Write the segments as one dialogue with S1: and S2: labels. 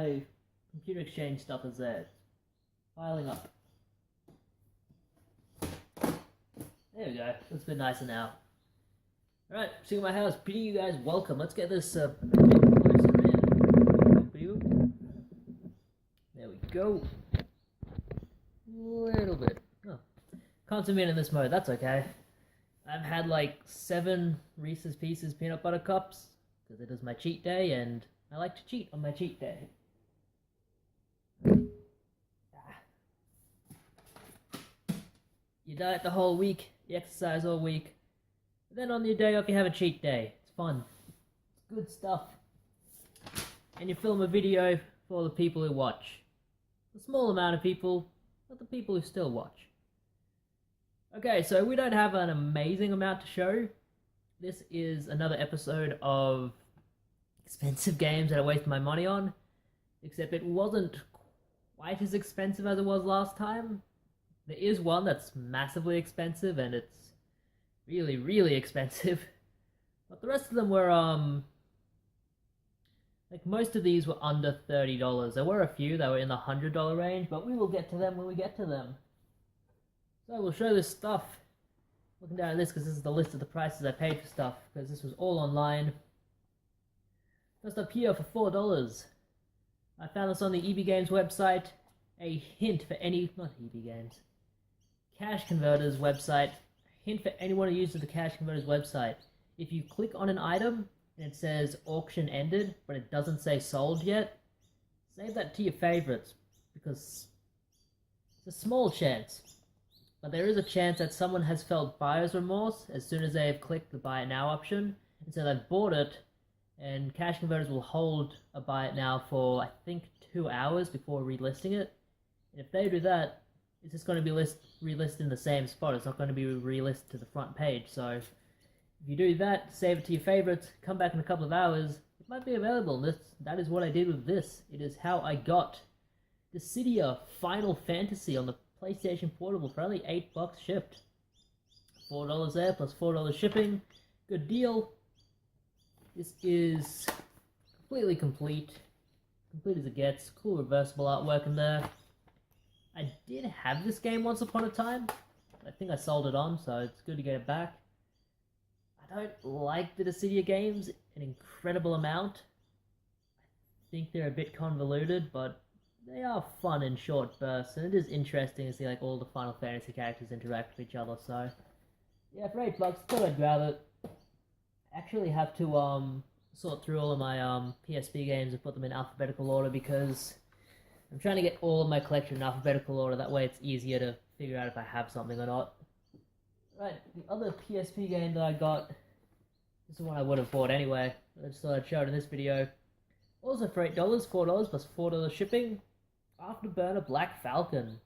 S1: my computer exchange stuff is there. It's piling up. There we go. Looks a bit nicer now. Alright, seeing my house, bidding you guys welcome. Let's get this a bit closer in. There we go. Little bit. Oh. Can't zoom in this mode, that's okay. I've had like 7 Reese's Pieces peanut butter cups, because it is my cheat day, and I like to cheat on my cheat day. You diet the whole week, you exercise all week, and then on your day off you have a cheat day. It's fun. It's good stuff. And you film a video for the people who watch. A small amount of people, but the people who still watch. Okay, so we don't have an amazing amount to show. This is another episode of expensive games that I wasted my money on, except it wasn't quite as expensive as it was last time. There is one that's massively expensive, and it's really, really expensive. But the rest of them were, like most of these were under $30. There were a few that were in the $100 range, but we will get to them when we get to them. So we'll show this stuff. Looking down at this because this is the list of the prices I paid for stuff, because this was all online. First up here for $4. I found this on the EB Games website. A hint for any, not EB Games, Cash Converters website. Hint for anyone who uses the Cash Converters website. If you click on an item and it says auction ended, but it doesn't say sold yet, save that to your favorites, because it's a small chance. But there is a chance that someone has felt buyer's remorse as soon as they have clicked the buy it now option, and so they've bought it, and Cash Converters will hold a buy it now for, I think, 2 hours before relisting it. And if they do that, it's just going to be relisted in the same spot. It's not going to be relisted to the front page. So if you do that, save it to your favorites, come back in a couple of hours, it might be available. That is what I did with this. It is how I got Dissidia Final Fantasy on the PlayStation Portable for only $8 shipped. $4 there plus $4 shipping. Good deal. This is completely complete. Complete as it gets. Cool reversible artwork in there. I did have this game once upon a time. I think I sold it on, so it's good to get it back. I don't like the Dissidia games an incredible amount. I think they're a bit convoluted, but they are fun in short bursts, and it is interesting to see like all the Final Fantasy characters interact with each other. So yeah, for $8, thought I'd grab it. I actually have to sort through all of my PSP games and put them in alphabetical order, because I'm trying to get all of my collection in alphabetical order. That way it's easier to figure out if I have something or not. Right, the other PSP game that I got, this is one I would have bought anyway. I just thought I'd show it in this video. Also for $8, $4 plus $4 shipping. Afterburner Black Falcon.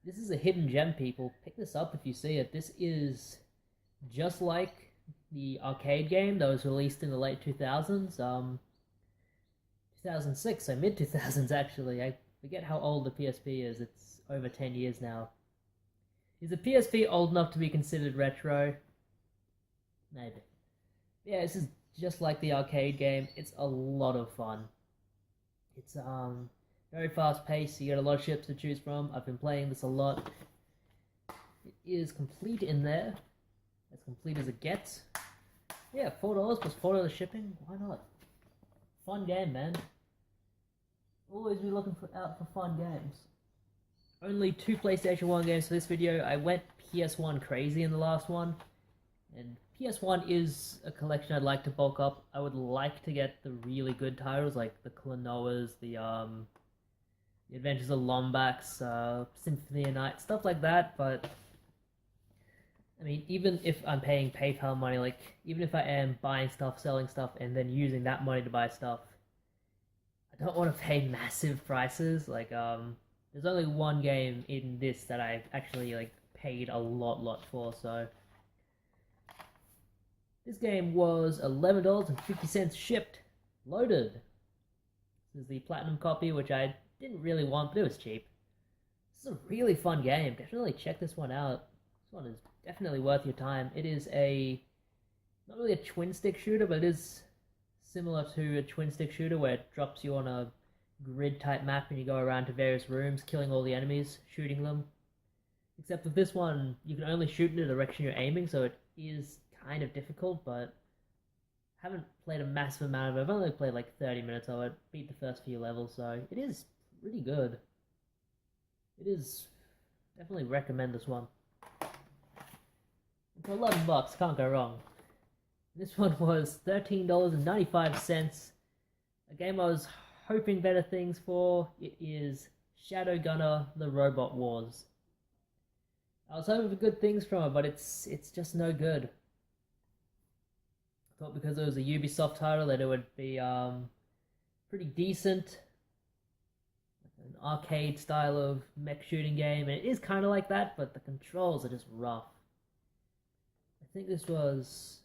S1: This is a hidden gem, people. Pick this up if you see it. This is just like the arcade game that was released in the late 2000s. 2006, so mid-2000s actually. I forget how old the PSP is. It's over 10 years now. Is the PSP old enough to be considered retro? Maybe. Yeah, this is just like the arcade game. It's a lot of fun. It's very fast paced. You got a lot of ships to choose from. I've been playing this a lot. It is complete in there. As complete as it gets. Yeah, $4 plus $4 shipping. Why not? Fun game, man. Always be looking out for fun games. Only 2 PlayStation 1 games for this video. I went PS1 crazy in the last one. And PS1 is a collection I'd like to bulk up. I would like to get the really good titles like the Klonoas, the Adventures of Lombax, Symphony of Night, stuff like that, but I mean, even if I'm paying PayPal money, like, even if I am buying stuff, selling stuff, and then using that money to buy stuff, I don't want to pay massive prices. Like, there's only one game in this that I've actually, like, paid a lot for, so this game was $11.50 shipped, loaded. This is the Platinum copy, which I didn't really want, but it was cheap. This is a really fun game. Definitely check this one out. This one is definitely worth your time. It is not really a twin stick shooter, but it is similar to a twin stick shooter where it drops you on a grid type map and you go around to various rooms, killing all the enemies, shooting them. Except with this one, you can only shoot in the direction you're aiming, so it is kind of difficult, but I haven't played a massive amount of it. I've only played like 30 minutes of it, beat the first few levels, so it is pretty good. It is, definitely recommend this one. For $11, can't go wrong. This one was $13.95. A game I was hoping better things for. It is Shadow Gunner: The Robot Wars. I was hoping for good things from it, but it's just no good. I thought because it was a Ubisoft title that it would be pretty decent. An arcade style of mech shooting game, and it is kind of like that, but the controls are just rough. I think this was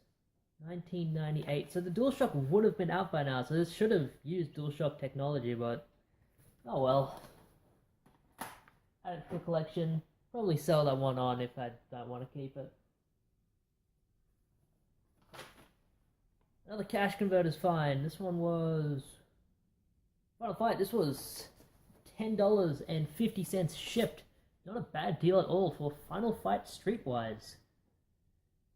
S1: 1998, so the DualShock would have been out by now, so this should have used DualShock technology, but oh well. Add it to the collection, probably sell that one on if I don't want to keep it. Another cash converter's fine. This one was Final Fight. This was $10.50 shipped. Not a bad deal at all for Final Fight Streetwise.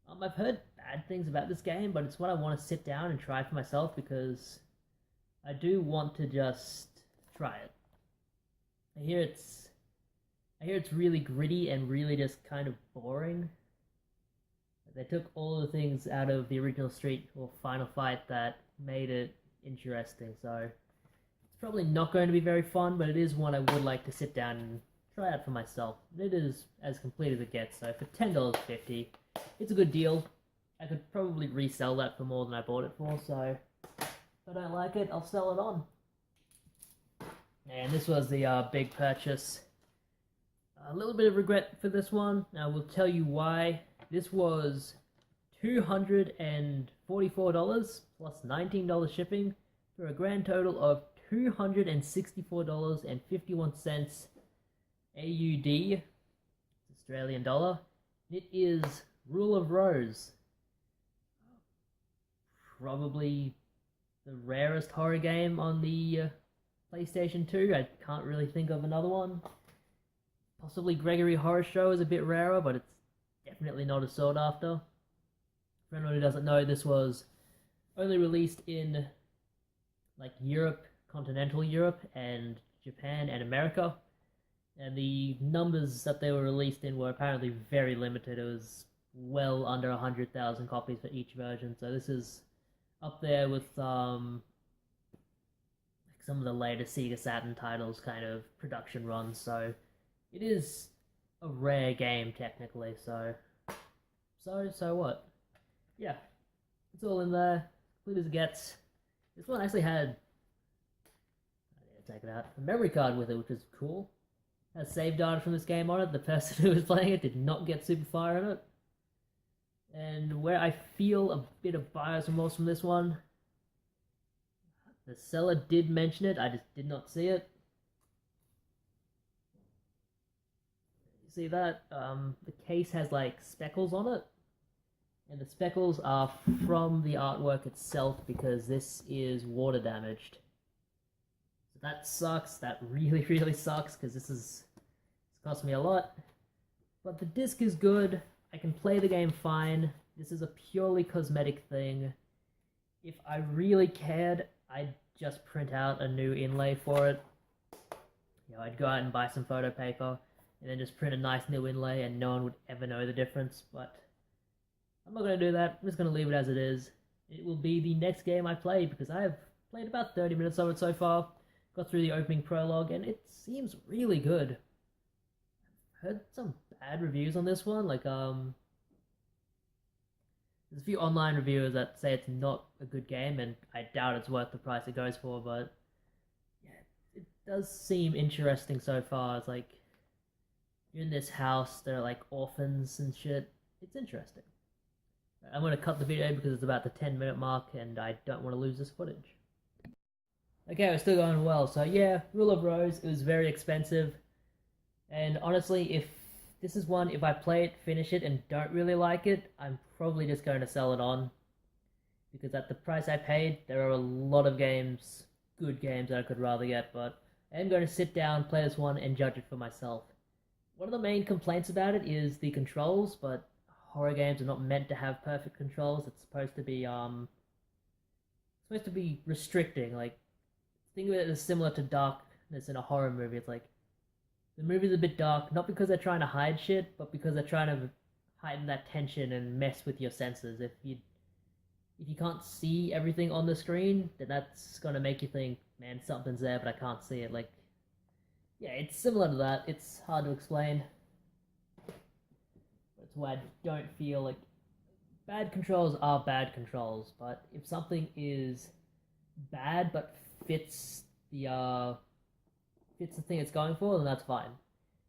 S1: I've heard bad things about this game, but it's what I want to sit down and try for myself because I do want to just try it. I hear it's really gritty and really just kind of boring. They took all the things out of the original Street or Final Fight that made it interesting, so it's probably not going to be very fun, but it is one I would like to sit down and try out for myself. It is as complete as it gets, so for $10.50, it's a good deal. I could probably resell that for more than I bought it for, so if I don't like it, I'll sell it on. And this was the big purchase. A little bit of regret for this one. Now, we'll tell you why. This was $244 plus $19 shipping for a grand total of $264.51 AUD, Australian dollar. It is Rule of Rose. Probably the rarest horror game on the PlayStation 2. I can't really think of another one. Possibly Gregory Horror Show is a bit rarer, but it's definitely not a sought after. For anyone who doesn't know, this was only released in like Europe, continental Europe, and Japan and America. And the numbers that they were released in were apparently very limited. It was well under 100,000 copies for each version. So this is up there with like some of the later Sega Saturn titles kind of production runs. So it is a rare game technically. So what? Yeah, it's all in there, complete as it gets. This one actually had, take it out, a memory card with it, which is cool. Has save data from this game on it. The person who was playing it did not get super fire in it. And where I feel a bit of buyer's remorse from this one, the seller did mention it, I just did not see it. You see that? The case has like speckles on it. And the speckles are from the artwork itself because this is water damaged. So that sucks. That really, really sucks because it's cost me a lot. But the disc is good. I can play the game fine. This is a purely cosmetic thing. If I really cared, I'd just print out a new inlay for it. You know, I'd go out and buy some photo paper and then just print a nice new inlay and no one would ever know the difference, but I'm not going to do that. I'm just going to leave it as it is. It will be the next game I play because I have played about 30 minutes of it so far. Got through the opening prologue and it seems really good. I've heard some bad reviews on this one. Like, there's a few online reviewers that say it's not a good game and I doubt it's worth the price it goes for, but yeah, it does seem interesting so far. It's like, you're in this house, there are like orphans and shit. It's interesting. I'm going to cut the video because it's about the 10-minute mark and I don't want to lose this footage. Okay, we're still going well. So yeah, Rule of Rose, it was very expensive. And honestly, if this is one, if I play it, finish it, and don't really like it, I'm probably just going to sell it on. Because at the price I paid, there are a lot of games good games that I could rather get, but I am going to sit down, play this one, and judge it for myself. One of the main complaints about it is the controls, but horror games are not meant to have perfect controls. It's supposed to be restricting. Like, think of it as similar to darkness in a horror movie. It's like the movie's a bit dark, not because they're trying to hide shit, but because they're trying to heighten that tension and mess with your senses. If you can't see everything on the screen, then that's gonna make you think, man, something's there, but I can't see it. Like, yeah, it's similar to that. It's hard to explain. That's why I don't feel like bad controls are bad controls. But if something is bad but fits the thing it's going for, then that's fine.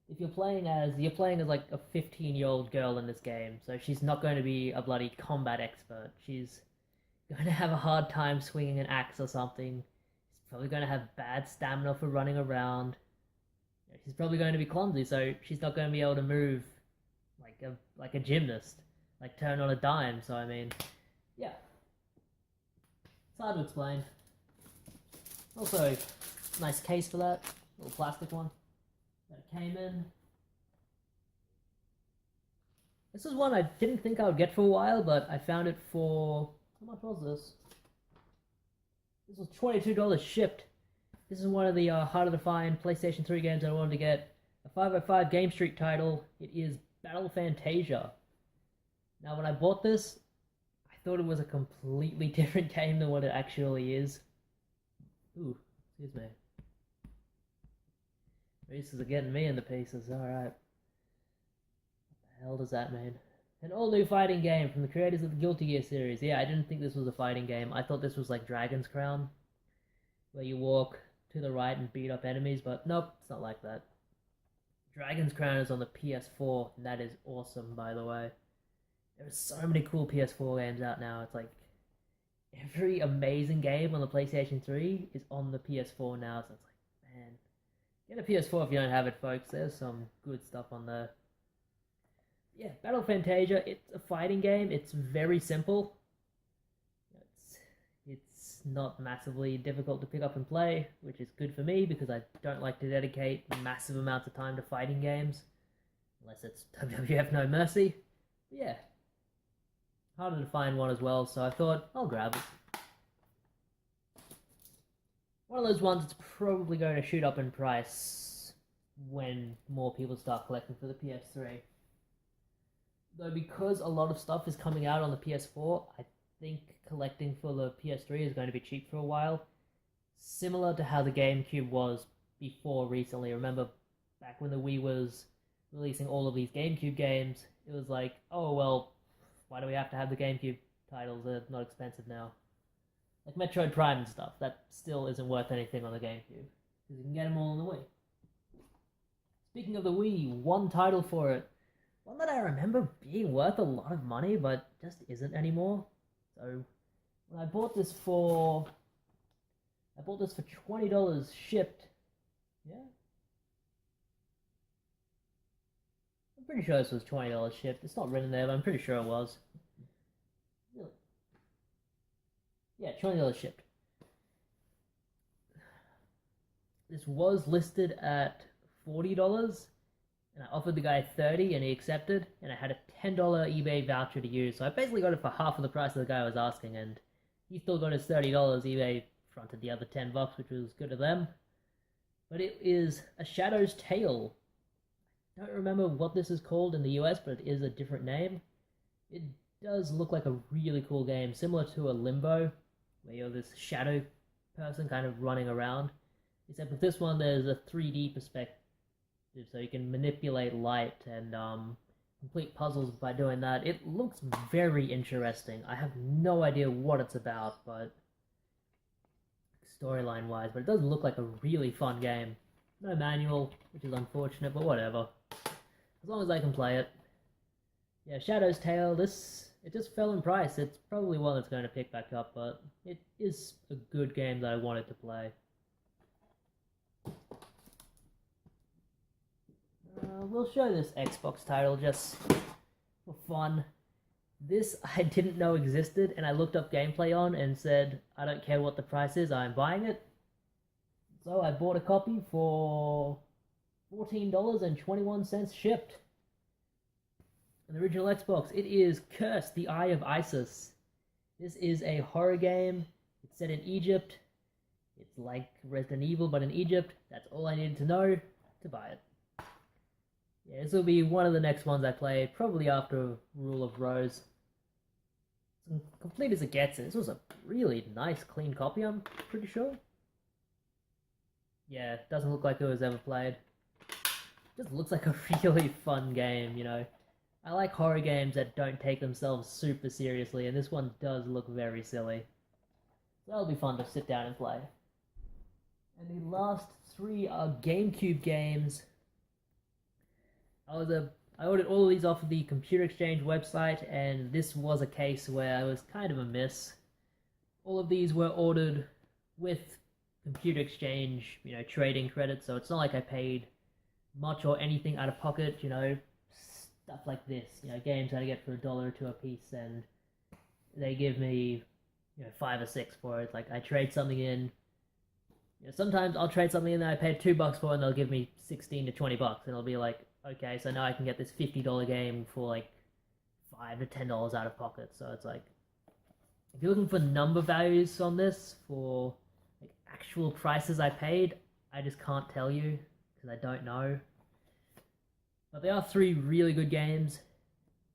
S1: If you're playing as like a 15-year-old girl in this game, so she's not going to be a bloody combat expert. She's going to have a hard time swinging an axe or something. She's probably going to have bad stamina for running around. She's probably going to be clumsy, so she's not going to be able to move like a gymnast, like turn on a dime. So I mean, yeah, it's hard to explain. Also, nice case for that little plastic one that it came in. This is one I didn't think I would get for a while, but I found it for, how much was this? This was $22 shipped. This is one of the harder to find PlayStation 3 games I wanted to get. A 505 Game Street title. It is Battle Fantasia. Now, when I bought this, I thought it was a completely different game than what it actually is. Ooh, excuse me. Pieces are getting me in the pieces, alright. What the hell does that mean? An all-new fighting game from the creators of the Guilty Gear series. Yeah, I didn't think this was a fighting game. I thought this was like Dragon's Crown, where you walk to the right and beat up enemies, but nope, it's not like that. Dragon's Crown is on the PS4, and that is awesome, by the way. There are so many cool PS4 games out now. It's like every amazing game on the PlayStation 3 is on the PS4 now, so it's like, man, get a PS4 if you don't have it, folks. There's some good stuff on there. Yeah, Battle Fantasia, it's a fighting game. It's very simple. It's not massively difficult to pick up and play, which is good for me because I don't like to dedicate massive amounts of time to fighting games, unless it's WWF No Mercy. But yeah, harder to find one as well, so I thought I'll grab it. One of those ones that's probably going to shoot up in price when more people start collecting for the PS3. Though because a lot of stuff is coming out on the PS4, I think collecting for the PS3 is going to be cheap for a while. Similar to how the GameCube was before recently. Remember back when the Wii was releasing all of these GameCube games, it was like, oh well, why do we have to have the GameCube titles? They're not expensive now. Like Metroid Prime and stuff, that still isn't worth anything on the GameCube, because you can get them all on the Wii. Speaking of the Wii, one title for it, one that I remember being worth a lot of money, but just isn't anymore. So, when I bought this for $20 shipped. Yeah? I'm pretty sure this was $20 shipped. It's not written there, but I'm pretty sure it was. Really? Yeah, $20 shipped. This was listed at $40, and I offered the guy $30 and he accepted, and I had a $10 eBay voucher to use, so I basically got it for half of the price of the guy was asking, and he still got his $30. eBay fronted the other $10, which was good of them. But it is A Shadow's Tale. I don't remember what this is called in the US, but it is a different name. It does look like a really cool game, similar to a Limbo, where you're this shadow person kind of running around. Except with this one, there's a 3D perspective, so you can manipulate light and complete puzzles by doing that. It looks very interesting. I have no idea what it's about, but storyline-wise, but it does look like a really fun game. No manual, which is unfortunate, but whatever. As long as I can play it. Yeah, Shadow's Tale, it just fell in price. It's probably one that's going to pick back up, but it is a good game that I wanted to play. We'll show this Xbox title just for fun. This I didn't know existed, and I looked up gameplay on and said, I don't care what the price is, I'm buying it. So I bought a copy for $14.21 shipped. An original Xbox. It is Cursed, the Eye of Isis. This is a horror game. It's set in Egypt. It's like Resident Evil, but in Egypt. That's all I needed to know to buy it. Yeah, this will be one of the next ones I play, probably after Rule of Rose. As complete as it gets. This was a really nice, clean copy, I'm pretty sure. Yeah, doesn't look like it was ever played. Just looks like a really fun game, you know. I like horror games that don't take themselves super seriously, and this one does look very silly. So that'll be fun to sit down and play. And the last three are GameCube games. I ordered all of these off of the Computer Exchange website, and this was a case where I was kind of a miss. All of these were ordered with Computer Exchange, you know, trading credits, so it's not like I paid much or anything out of pocket, you know, stuff like this, you know, games that I get for $1 or $2 a piece, and they give me, you know, 5 or 6 for it. Like, I trade something in, you know, sometimes I'll trade something in that I paid $2 for, and they'll give me 16 to 20 bucks, and I'll be like, okay, so now I can get this $50 game for like $5 to $10 out of pocket. So it's like, if you're looking for number values on this for like actual prices I paid, I just can't tell you because I don't know. But they are 3 really good games,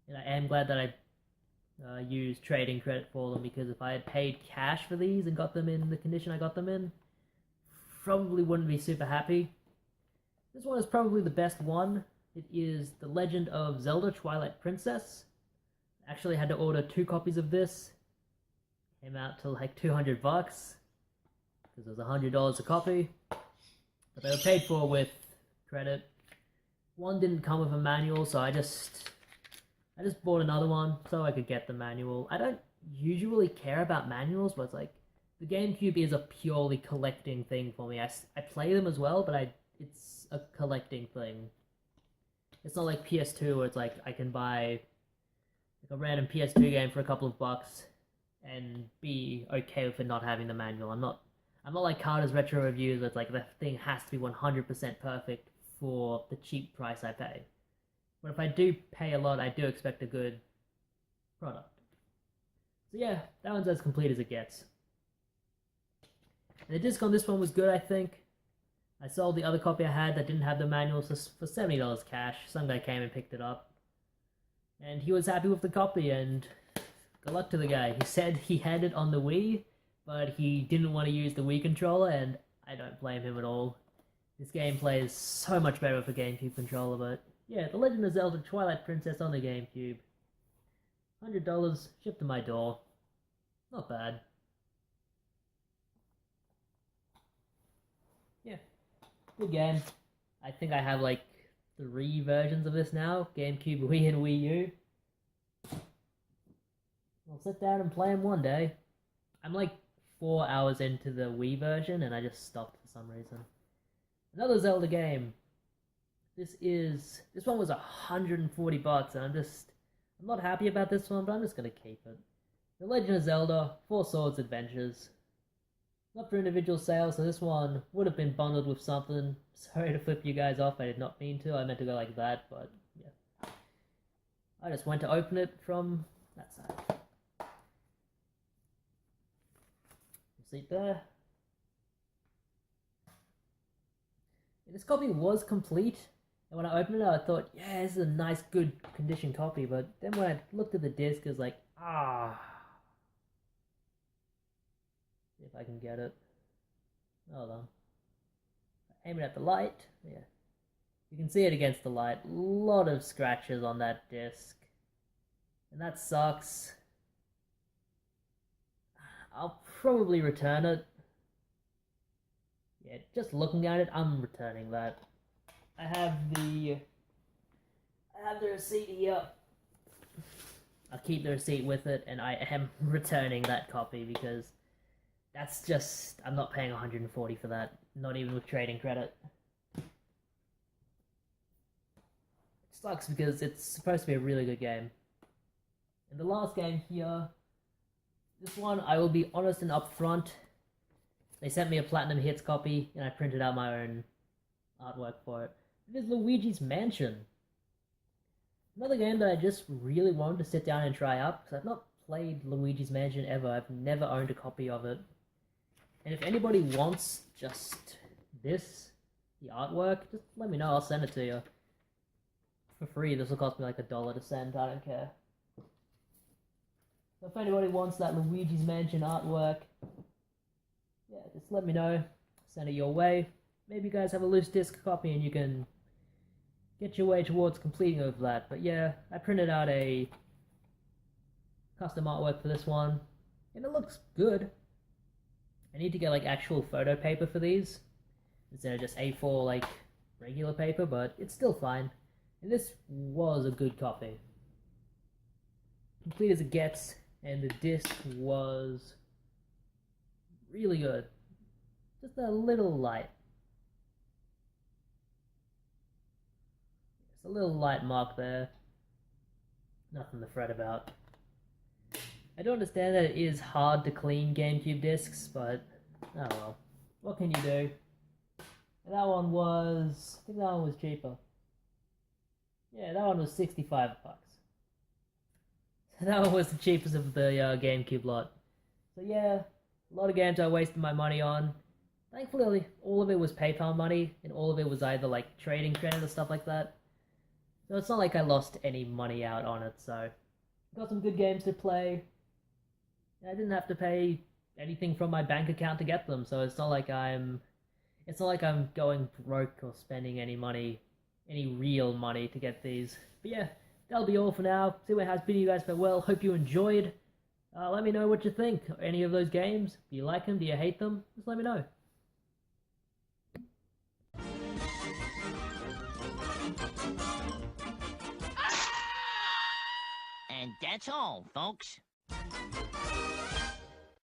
S1: and I am glad that I used trading credit for them, because if I had paid cash for these and got them in the condition I got them in, probably wouldn't be super happy. This one is probably the best one. It is The Legend of Zelda Twilight Princess. I actually had to order 2 copies of this. Came out to like $200 because it was $100 a copy. But they were paid for with credit. One didn't come with a manual, so I just bought another one so I could get the manual. I don't usually care about manuals, but it's like, the GameCube is a purely collecting thing for me. I play them as well, but it's a collecting thing. It's not like PS2 where it's like I can buy like a random PS2 game for a couple of bucks and be okay with it not having the manual. I'm not like Carter's Retro Reviews where it's like the thing has to be 100% perfect for the cheap price I pay. But if I do pay a lot, I do expect a good product. So yeah, that one's as complete as it gets. And the disc on this one was good, I think. I sold the other copy I had that didn't have the manual for $70 cash. Some guy came and picked it up. And he was happy with the copy, and good luck to the guy. He said he had it on the Wii, but he didn't want to use the Wii controller, and I don't blame him at all. This game plays so much better with a GameCube controller, but yeah, The Legend of Zelda Twilight Princess on the GameCube. $100 shipped to my door. Not bad. Yeah. Good game. I think I have like 3 versions of this now. GameCube, Wii, and Wii U. I'll sit down and play them one day. I'm like 4 hours into the Wii version and I just stopped for some reason. Another Zelda game. This one was $140 and I'm not happy about this one, but I'm just gonna keep it. The Legend of Zelda 4 Swords Adventures. Not for individual sales, so this one would have been bundled with something. Sorry to flip you guys off, I did not mean to. I meant to go like that, but yeah. I just went to open it from that side. See it there. And this copy was complete, and when I opened it, I thought, yeah, this is a nice, good condition copy, but then when I looked at the disc, it was like, see if I can get it. Hold on. Aim it at the light. Yeah. You can see it against the light. A lot of scratches on that disc. And that sucks. I'll probably return it. Yeah, just looking at it, I'm returning that. I have the receipt here. I'll keep the receipt with it, and I am returning that copy because that's just, I'm not paying $140 for that, not even with trading credit. It sucks because it's supposed to be a really good game. And the last game here, this one, I will be honest and upfront, They sent me a Platinum Hits copy, and I printed out my own artwork for it. It is Luigi's Mansion. Another game that I just really wanted to sit down and try out, because I've not played Luigi's Mansion ever. I've never owned a copy of it. And if anybody wants just this, the artwork, just let me know, I'll send it to you. For free, this will cost me like $1 to send, I don't care. So if anybody wants that Luigi's Mansion artwork, yeah, just let me know, send it your way. Maybe you guys have a loose disc copy and you can get your way towards completing of that. But yeah, I printed out a custom artwork for this one, and it looks good. I need to get like actual photo paper for these, instead of just A4 like regular paper, but it's still fine. And this was a good copy. Complete as it gets, and the disc was really good. Just a little light. Just a little light mark there. Nothing to fret about. I do understand that it is hard to clean GameCube discs, but oh well. What can you do? And that one was, I think that one was cheaper. Yeah, that one was 65 bucks. That one was the cheapest of the GameCube lot. So yeah, a lot of games I wasted my money on. Thankfully, all of it was PayPal money, and all of it was either like trading credit or stuff like that. So it's not like I lost any money out on it, so got some good games to play. I didn't have to pay anything from my bank account to get them, so it's not like I'm going broke or spending any money, any real money to get these. But yeah, that'll be all for now. See what has been you guys farewell. Hope you enjoyed. Let me know what you think of any of those games. Do you like them? Do you hate them? Just let me know.
S2: And that's all, folks.